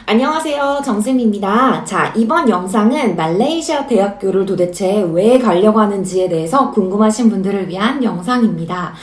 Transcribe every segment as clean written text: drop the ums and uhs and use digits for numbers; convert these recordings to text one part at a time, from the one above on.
안녕하세요. 정쌤입니다. 자, 이번 영상은 말레이시아 대학교를 도대체 왜 가려고 하는지에 대해서 궁금하신 분들을 위한 영상입니다.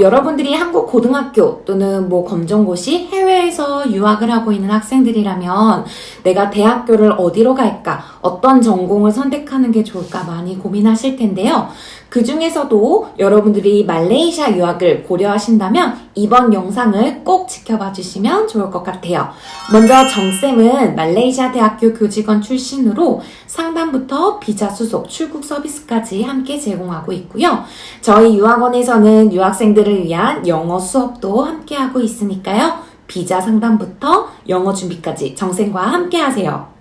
여러분들이 한국 고등학교 또는 검정고시 해외에서 유학을 하고 있는 학생들이라면 내가 대학교를 어디로 갈까? 어떤 전공을 선택하는 게 좋을까? 많이 고민하실 텐데요. 그 중에서도 여러분들이 말레이시아 유학을 고려하신다면 이번 영상을 꼭 지켜봐 주시면 좋을 것 같아요. 먼저 정쌤은 말레이시아 대학교 교직원 출신으로 상담부터 비자 수속, 출국 서비스까지 함께 제공하고 있고요. 저희 유학원에서는 유학생들을 위한 영어 수업도 함께 하고 있으니까요. 비자 상담부터 영어 준비까지 정쌤과 함께 하세요.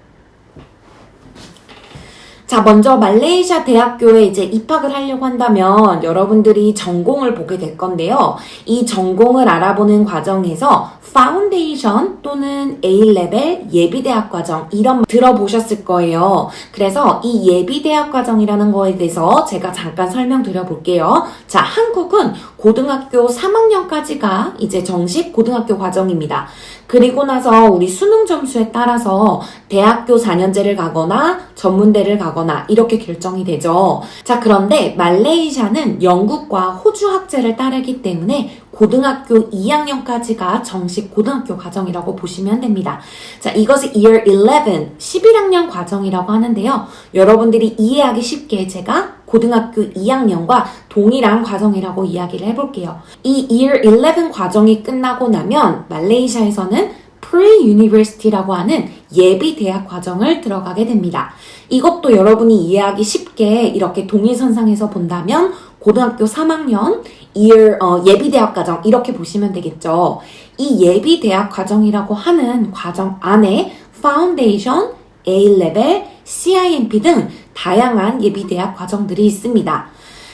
자, 먼저 말레이시아 대학교에 이제 입학을 하려고 한다면 여러분들이 전공을 보게 될 건데요. 이 전공을 알아보는 과정에서 파운데이션 또는 A레벨 예비대학 과정 이런 들어보셨을 거예요. 그래서 이 예비대학 과정이라는 거에 대해서 제가 잠깐 설명드려 볼게요. 자, 한국은 고등학교 3학년까지가 이제 정식 고등학교 과정입니다. 그리고 나서 우리 수능 점수에 따라서 대학교 4년제를 가거나 전문대를 가거나 이렇게 결정이 되죠. 자, 그런데 말레이시아는 영국과 호주 학제를 따르기 때문에 고등학교 2학년까지가 정식 고등학교 과정이라고 보시면 됩니다. 자, 이것을 Year 11, 11학년 과정이라고 하는데요. 여러분들이 이해하기 쉽게 제가 고등학교 2학년과 동일한 과정이라고 이야기를 해볼게요. 이 Year 11 과정이 끝나고 나면 말레이시아에서는 Pre-University라고 하는 예비대학 과정을 들어가게 됩니다. 이것도 여러분이 이해하기 쉽게 이렇게 동일선상에서 본다면 고등학교 3학년 예비대학 과정 이렇게 보시면 되겠죠. 이 예비대학 과정이라고 하는 과정 안에 파운데이션, A레벨, CIMP 등 다양한 예비대학 과정들이 있습니다.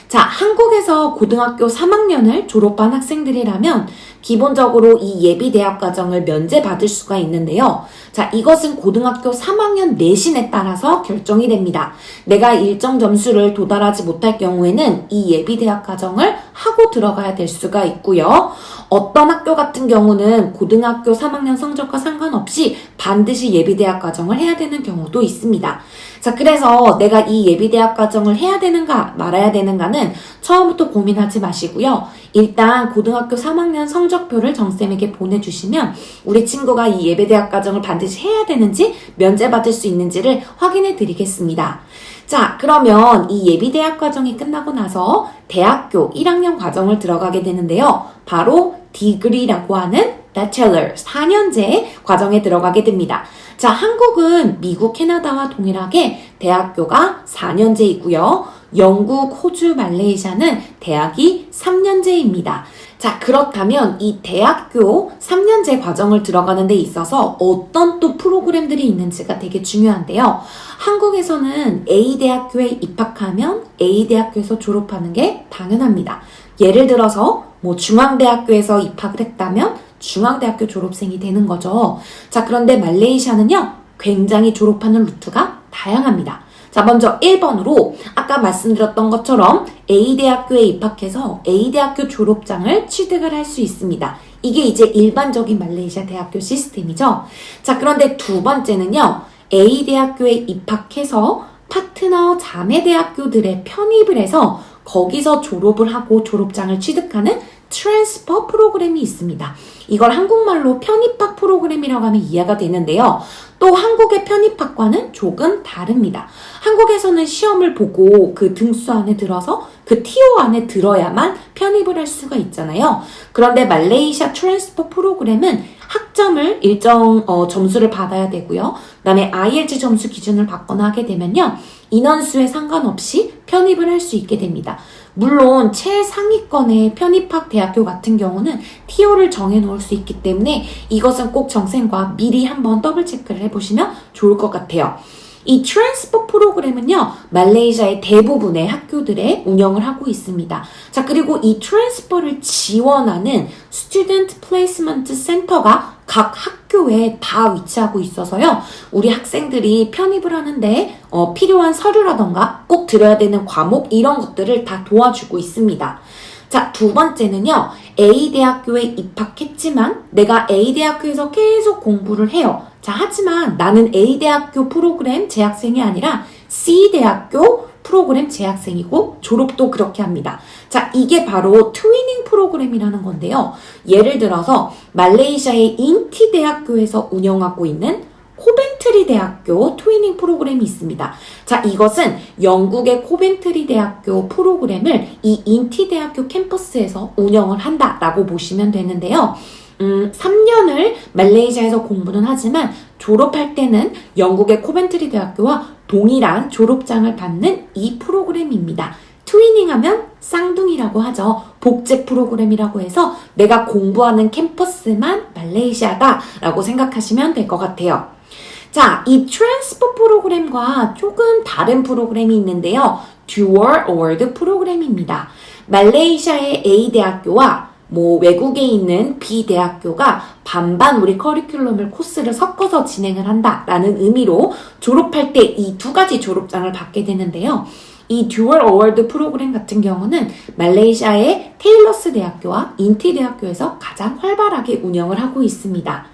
자, 한국에서 고등학교 3학년을 졸업한 학생들이라면 기본적으로 이 예비대학 과정을 면제받을 수가 있는데요. 자, 이것은 고등학교 3학년 내신에 따라서 결정이 됩니다. 내가 일정 점수를 도달하지 못할 경우에는 이 예비대학 과정을 하고 들어가야 될 수가 있고요. 어떤 학교 같은 경우는 고등학교 3학년 성적과 상관없이 반드시 예비대학 과정을 해야 되는 경우도 있습니다. 자, 그래서 내가 이 예비대학 과정을 해야 되는가 말아야 되는가는 처음부터 고민하지 마시고요. 일단 고등학교 3학년 성적표를 정쌤에게 보내주시면 우리 친구가 이 예비대학 과정을 반드시 해야 되는지 면제받을 수 있는지를 확인해 드리겠습니다. 자, 그러면 이 예비대학 과정이 끝나고 나서 대학교 1학년 과정을 들어가게 되는데요. 바로 디그리라고 하는 Bachelor 4년제 과정에 들어가게 됩니다. 자, 한국은 미국, 캐나다와 동일하게 대학교가 4년제이고요. 영국, 호주, 말레이시아는 대학이 3년제입니다. 자, 그렇다면 이 대학교 3년제 과정을 들어가는 데 있어서 어떤 또 프로그램들이 있는지가 되게 중요한데요. 한국에서는 A대학교에 입학하면 A대학교에서 졸업하는 게 당연합니다. 예를 들어서 중앙대학교에서 입학을 했다면 중앙대학교 졸업생이 되는 거죠. 자, 그런데 말레이시아는요, 굉장히 졸업하는 루트가 다양합니다. 자, 먼저 1번으로 아까 말씀드렸던 것처럼 A대학교에 입학해서 A대학교 졸업장을 취득을 할 수 있습니다. 이게 이제 일반적인 말레이시아 대학교 시스템이죠. 자, 그런데 두 번째는요, A대학교에 입학해서 파트너 자매대학교들에 편입을 해서 거기서 졸업을 하고 졸업장을 취득하는 트랜스퍼 프로그램이 있습니다. 이걸 한국말로 편입학 프로그램이라고 하면 이해가 되는데요. 또 한국의 편입학과는 조금 다릅니다. 한국에서는 시험을 보고 그 등수 안에 들어서 그 티오 안에 들어야만 편입을 할 수가 있잖아요. 그런데 말레이시아 트랜스퍼 프로그램은 학점을 일정 점수를 받아야 되고요. 그다음에 IELTS 점수 기준을 받거나 하게 되면요. 인원수에 상관없이 편입을 할 수 있게 됩니다. 물론 최상위권의 편입학 대학교 같은 경우는 TO를 정해놓을 수 있기 때문에 이것은 꼭 정쌤과 미리 한번 더블 체크를 해보시면 좋을 것 같아요. 이 트랜스퍼 프로그램은요, 말레이시아의 대부분의 학교들에 운영을 하고 있습니다. 자, 그리고 이 트랜스퍼를 지원하는 스튜던트 플레이스먼트 센터가 각 학교에 다 위치하고 있어서요, 우리 학생들이 편입을 하는데 필요한 서류라던가 꼭 들어야 되는 과목 이런 것들을 다 도와주고 있습니다. 자, 두 번째는요. A 대학교에 입학했지만 내가 A 대학교에서 계속 공부를 해요. 자, 하지만 나는 A 대학교 프로그램 재학생이 아니라 C 대학교 프로그램 재학생이고 졸업도 그렇게 합니다. 자, 이게 바로 트위닝 프로그램이라는 건데요. 예를 들어서 말레이시아의 인티 대학교에서 운영하고 있는 코벤트리 대학교 트위닝 프로그램이 있습니다. 자, 이것은 영국의 코벤트리 대학교 프로그램을 이 인티 대학교 캠퍼스에서 운영을 한다라고 보시면 되는데요. 3년을 말레이시아에서 공부는 하지만 졸업할 때는 영국의 코벤트리 대학교와 동일한 졸업장을 받는 이 프로그램입니다. 트위닝 하면 쌍둥이라고 하죠. 복제 프로그램이라고 해서 내가 공부하는 캠퍼스만 말레이시아다라고 생각하시면 될 것 같아요. 자, 이 트랜스퍼 프로그램과 조금 다른 프로그램이 있는데요. 듀얼 어워드 프로그램입니다. 말레이시아의 A 대학교와 외국에 있는 B 대학교가 반반 우리 커리큘럼을 코스를 섞어서 진행을 한다라는 의미로 졸업할 때 이 두 가지 졸업장을 받게 되는데요. 이 듀얼 어워드 프로그램 같은 경우는 말레이시아의 테일러스 대학교와 인티 대학교에서 가장 활발하게 운영을 하고 있습니다.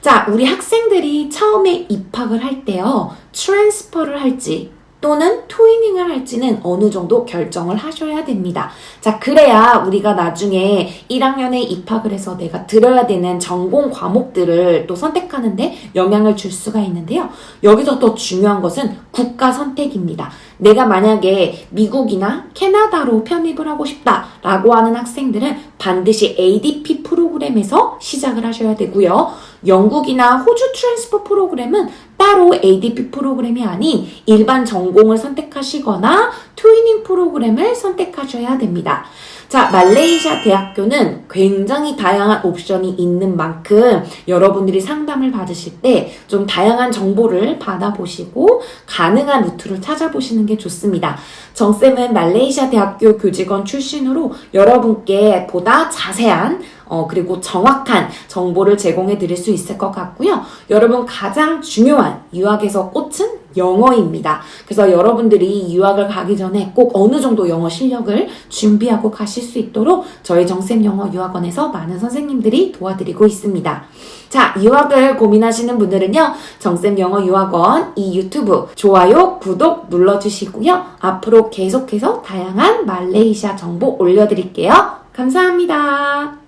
자, 우리 학생들이 처음에 입학을 할 때요, 트랜스퍼를 할지 또는 트위닝을 할지는 어느 정도 결정을 하셔야 됩니다. 자, 그래야 우리가 나중에 1학년에 입학을 해서 내가 들어야 되는 전공 과목들을 또 선택하는데 영향을 줄 수가 있는데요. 여기서 더 중요한 것은 국가 선택입니다. 내가 만약에 미국이나 캐나다로 편입을 하고 싶다라고 하는 학생들은 반드시 ADP 프로그램에서 시작을 하셔야 되고요. 영국이나 호주 트랜스퍼 프로그램은 따로 ADP 프로그램이 아닌 일반 전공을 선택하시거나 트위닝 프로그램을 선택하셔야 됩니다. 자, 말레이시아 대학교는 굉장히 다양한 옵션이 있는 만큼 여러분들이 상담을 받으실 때 좀 다양한 정보를 받아보시고 가능한 루트를 찾아보시는 게 좋습니다. 정쌤은 말레이시아 대학교 교직원 출신으로 여러분께 보다 자세한 그리고 정확한 정보를 제공해 드릴 수 있을 것 같고요. 여러분 가장 중요한 유학에서 꽃은 영어입니다. 그래서 여러분들이 유학을 가기 전에 꼭 어느 정도 영어 실력을 준비하고 가실 수 있도록 저희 정쌤 영어 유학원에서 많은 선생님들이 도와드리고 있습니다. 자, 유학을 고민하시는 분들은요, 정쌤 영어 유학원 이 유튜브 좋아요, 구독 눌러주시고요. 앞으로 계속해서 다양한 말레이시아 정보 올려드릴게요. 감사합니다.